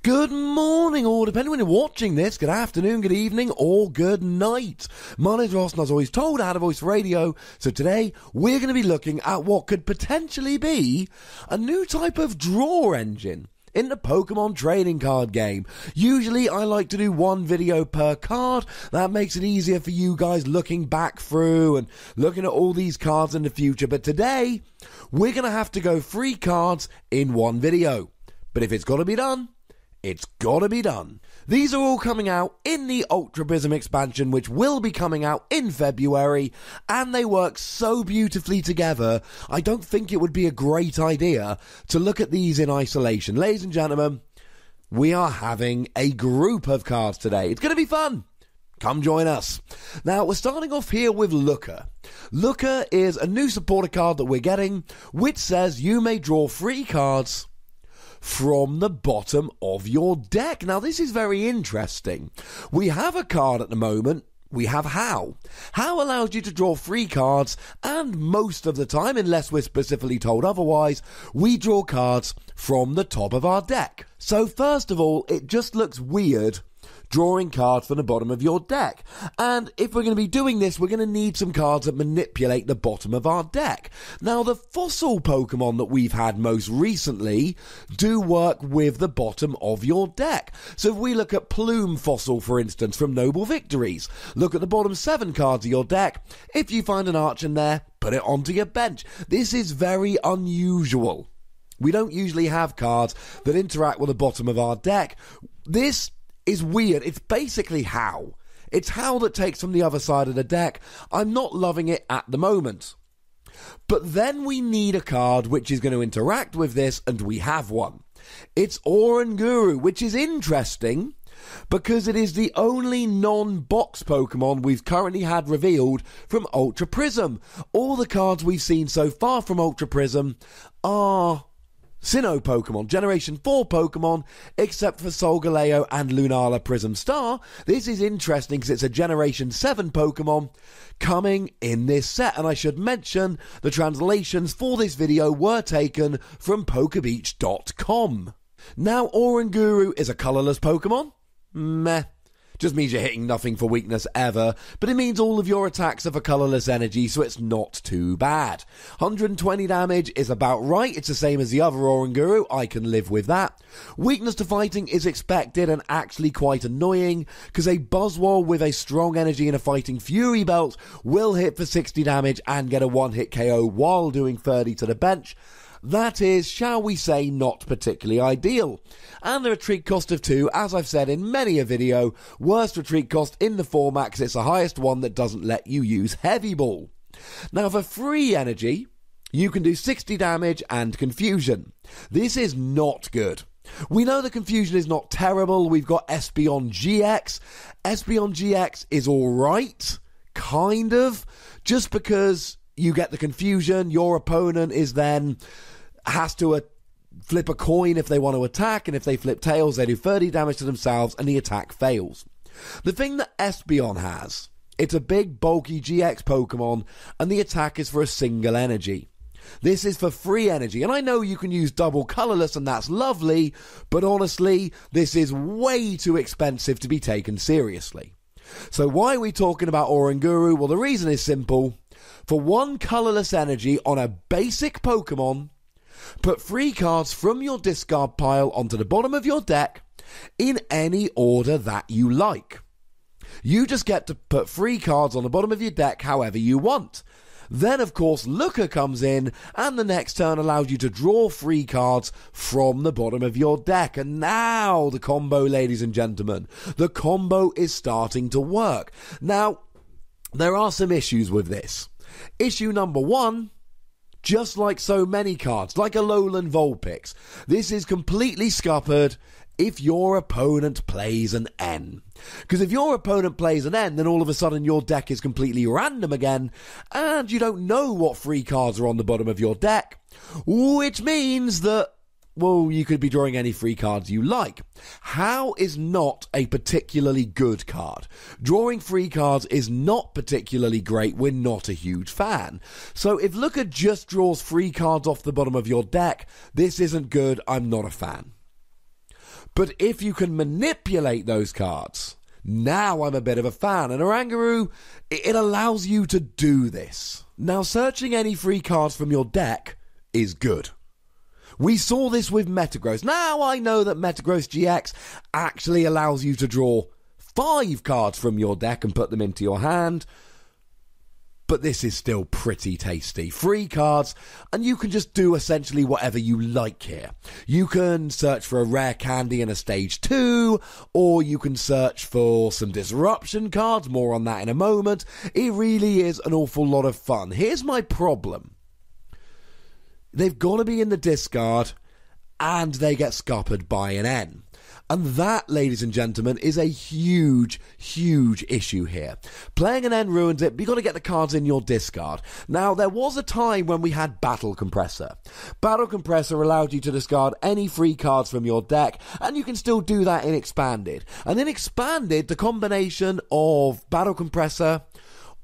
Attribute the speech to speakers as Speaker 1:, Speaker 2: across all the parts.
Speaker 1: Good morning, or depending when you're watching this, good afternoon, good evening, or good night. My name's Ross, and as always told, I had a voice for radio. So today, we're going to be looking at what could potentially be a new type of draw engine in the Pokemon trading card game. Usually, I like to do one video per card. That makes it easier for you guys looking back through and looking at all these cards in the future. But today, we're going to have to go 3 cards in one video. But if it's got to be done, it's gotta be done. These are all coming out in the Ultra Prism expansion, which will be coming out in February, and they work so beautifully together, I don't think it would be a great idea to look at these in isolation. Ladies and gentlemen, we are having a group of cards today. It's gonna be fun. Come join us. Now, we're starting off here with Looker. Looker is a new supporter card that we're getting, which says you may draw 3 cards from the bottom of your deck. Now, this is very interesting. We have a card at the moment. We have How. How allows you to draw 3 cards, and most of the time, unless we're specifically told otherwise, we draw cards from the top of our deck. So first of all, it just looks weird drawing cards from the bottom of your deck. And if we're going to be doing this, we're going to need some cards that manipulate the bottom of our deck. Now, the fossil Pokemon that we've had most recently do work with the bottom of your deck. So if we look at Plume Fossil, for instance, from Noble Victories, look at the bottom 7 cards of your deck. If you find an Arch in there, put it onto your bench. This is very unusual. We don't usually have cards that interact with the bottom of our deck. This is weird. It's basically How. It's How that takes from the other side of the deck. I'm not loving it at the moment. But then we need a card which is going to interact with this, and we have one. It's Oranguru, which is interesting because it is the only non-box Pokemon we've currently had revealed from Ultra Prism. All the cards we've seen so far from Ultra Prism are Sinnoh Pokemon, Generation 4 Pokemon, except for Solgaleo and Lunala Prism Star. This is interesting because it's a Generation 7 Pokemon coming in this set. And I should mention the translations for this video were taken from Pokebeach.com. Now, Oranguru is a colourless Pokemon. Meh. Just means you're hitting nothing for weakness ever, but it means all of your attacks are for colourless energy, so it's not too bad. 120 damage is about right. It's the same as the other Oranguru. I can live with that. Weakness to fighting is expected and actually quite annoying, because a Buzzwole with a strong energy and a fighting Fury Belt will hit for 60 damage and get a one-hit KO while doing 30 to the bench. That is, shall we say, not particularly ideal. And the retreat cost of 2, as I've said in many a video, worst retreat cost in the format because it's the highest one that doesn't let you use Heavy Ball. Now, for free energy, you can do 60 damage and Confusion. This is not good. We know the Confusion is not terrible. We've got Espeon GX. Espeon GX is alright, kind of, just because you get the Confusion, your opponent is then has to flip a coin if they want to attack, and if they flip tails, they do 30 damage to themselves, and the attack fails. The thing that Espeon has, it's a big, bulky GX Pokemon, and the attack is for a single energy. This is for free energy, and I know you can use double colourless, and that's lovely, but honestly, this is way too expensive to be taken seriously. So why are we talking about Oranguru? Well, the reason is simple. For 1 colourless energy on a basic Pokemon, put 3 cards from your discard pile onto the bottom of your deck in any order that you like. You just get to put 3 cards on the bottom of your deck however you want. Then, of course, Looker comes in, and the next turn allows you to draw 3 cards from the bottom of your deck. And now the combo, ladies and gentlemen, the combo is starting to work. Now, there are some issues with this. Issue number 1, just like so many cards, like Alolan Vulpix, this is completely scuppered if your opponent plays an N. Because if your opponent plays an N, then all of a sudden your deck is completely random again, and you don't know what 3 cards are on the bottom of your deck, which means that, well, you could be drawing any 3 cards you like. How is not a particularly good card. Drawing 3 cards is not particularly great. We're not a huge fan. So if Looker just draws 3 cards off the bottom of your deck, this isn't good. I'm not a fan. But if you can manipulate those cards, now I'm a bit of a fan. And Oranguru, it allows you to do this. Now, searching any free cards from your deck is good. We saw this with Metagross. Now I know that Metagross GX actually allows you to draw 5 cards from your deck and put them into your hand. But this is still pretty tasty. Free cards, and you can just do essentially whatever you like here. You can search for a rare candy in a stage 2, or you can search for some disruption cards, more on that in a moment. It really is an awful lot of fun. Here's my problem. They've got to be in the discard, and they get scuppered by an N. And that, ladies and gentlemen, is a huge, huge issue here. Playing an N ruins it, but you've got to get the cards in your discard. Now, there was a time when we had Battle Compressor. Battle Compressor allowed you to discard any free cards from your deck, and you can still do that in Expanded. And in Expanded, the combination of Battle Compressor,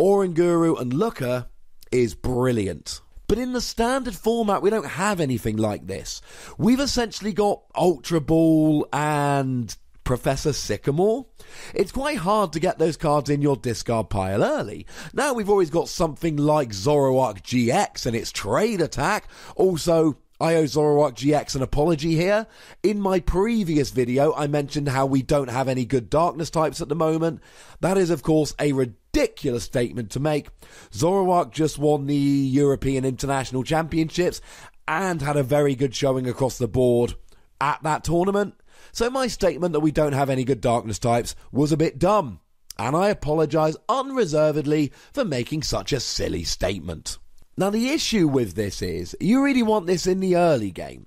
Speaker 1: Oranguru, and Looker is brilliant. But in the standard format, we don't have anything like this. We've essentially got Ultra Ball and Professor Sycamore. It's quite hard to get those cards in your discard pile early. Now we've always got something like Zoroark GX and its trade attack. Also, I owe Zoroark GX an apology here. In my previous video, I mentioned how we don't have any good darkness types at the moment. That is, of course, a ridiculous statement to make. Zoroark just won the European International Championships and had a very good showing across the board at that tournament. So my statement that we don't have any good darkness types was a bit dumb. And I apologise unreservedly for making such a silly statement. Now, the issue with this is, you really want this in the early game.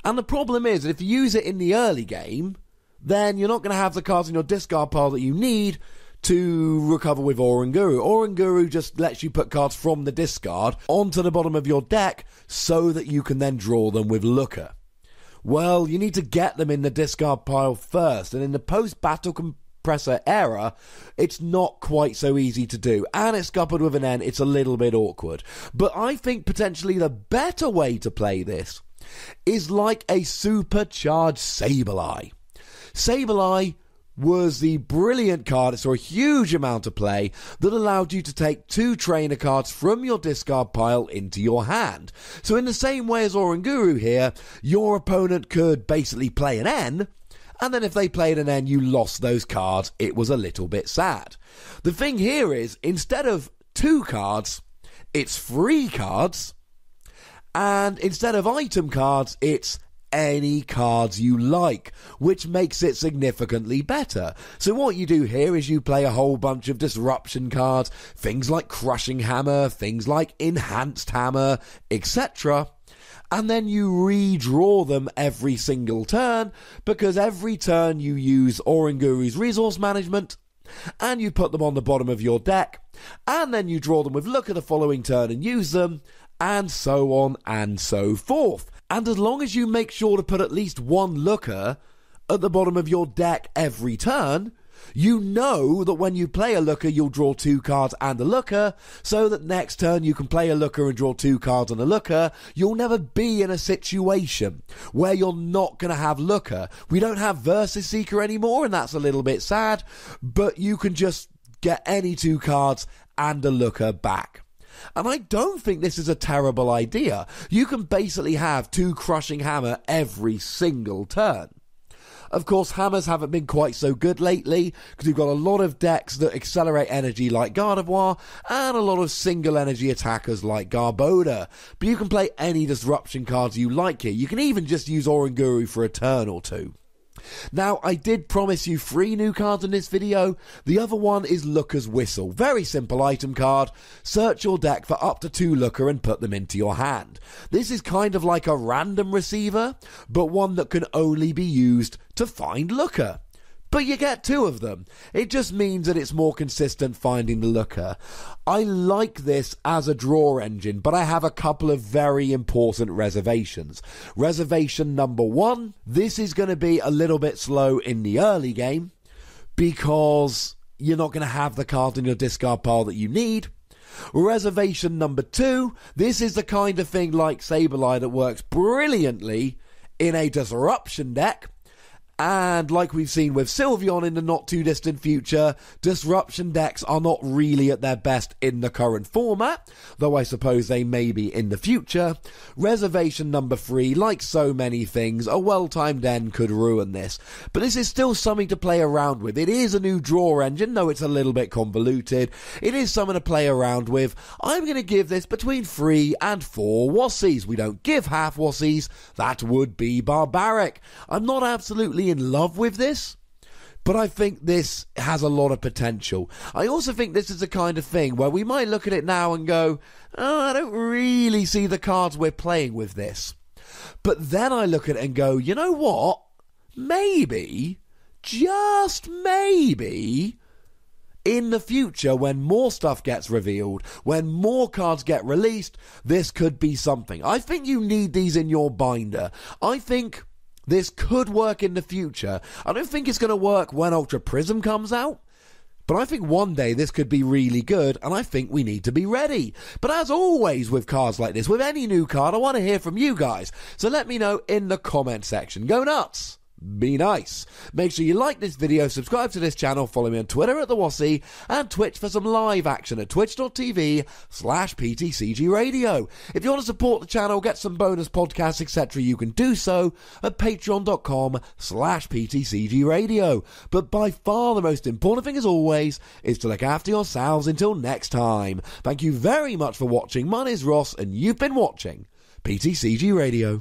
Speaker 1: And the problem is, if you use it in the early game, then you're not going to have the cards in your discard pile that you need to recover with Oranguru. Oranguru just lets you put cards from the discard onto the bottom of your deck so that you can then draw them with Looker. Well, you need to get them in the discard pile first, and in the post-Battle Compressor era, it's not quite so easy to do, and it's scuppered with an N. It's a little bit awkward, but I think potentially the better way to play this is like a supercharged Sableye. Sableye was the brilliant card. It saw a huge amount of play that allowed you to take 2 trainer cards from your discard pile into your hand. So in the same way as Oranguru here, your opponent could basically play an N, and then if they played an N, you lost those cards. It was a little bit sad. The thing here is, instead of 2 cards, it's 3 cards, and instead of item cards, it's any cards you like, which makes it significantly better. So what you do here is you play a whole bunch of disruption cards, things like Crushing Hammer, things like Enhanced Hammer, etc., and then you redraw them every single turn, because every turn you use Oranguru's resource management, and you put them on the bottom of your deck, and then you draw them with Looker the following turn and use them, and so on and so forth. And as long as you make sure to put at least 1 Looker at the bottom of your deck every turn, you know that when you play a Looker, you'll draw 2 cards and a Looker, so that next turn you can play a Looker and draw 2 cards and a Looker. You'll never be in a situation where you're not going to have Looker. We don't have Versus Seeker anymore, and that's a little bit sad, but you can just get any 2 cards and a Looker back. And I don't think this is a terrible idea. You can basically have 2 Crushing Hammer every single turn. Of course, hammers haven't been quite so good lately, because we've got a lot of decks that accelerate energy like Gardevoir, and a lot of single energy attackers like Garbodor. But you can play any disruption cards you like here. You can even just use Oranguru for a turn or 2. Now, I did promise you 3 new cards in this video. The other one is Looker's Whistle. Very simple item card. Search your deck for up to 2 Looker and put them into your hand. This is kind of like a random receiver, but one that can only be used to find Looker. But you get 2 of them. It just means that it's more consistent finding the Looker. I like this as a draw engine, but I have a couple of very important reservations. Reservation number 1, this is going to be a little bit slow in the early game, because you're not going to have the card in your discard pile that you need. Reservation number 2, this is the kind of thing like Sableye that works brilliantly in a disruption deck, And like we've seen with Sylveon in the not too distant future, disruption decks are not really at their best in the current format, though I suppose they may be in the future. Reservation number 3, like so many things, a well-timed end could ruin this. But this is still something to play around with. It is a new draw engine, though it's a little bit convoluted. It is something to play around with. I'm going to give this between 3 and 4 Wossies. We don't give half Wossies. That would be barbaric. I'm not absolutely in love with this, but I think this has a lot of potential. I also think this is the kind of thing where we might look at it now and go, oh, I don't really see the cards we're playing with this. But then I look at it and go, you know what? Maybe, just maybe, in the future, when more stuff gets revealed, when more cards get released, this could be something. I think you need these in your binder. I think this could work in the future. I don't think it's going to work when Ultra Prism comes out, but I think one day this could be really good, and I think we need to be ready. But as always with cards like this, with any new card, I want to hear from you guys. So let me know in the comment section. Go nuts! Be nice. Make sure you like this video, subscribe to this channel, follow me on Twitter at The Wossie, and Twitch for some live action at twitch.tv/PTCG Radio. If you want to support the channel, get some bonus podcasts, etc., you can do so at patreon.com/PTCG Radio. But by far the most important thing, as always, is to look after yourselves until next time. Thank you very much for watching. My name is Ross, and you've been watching PTCG Radio.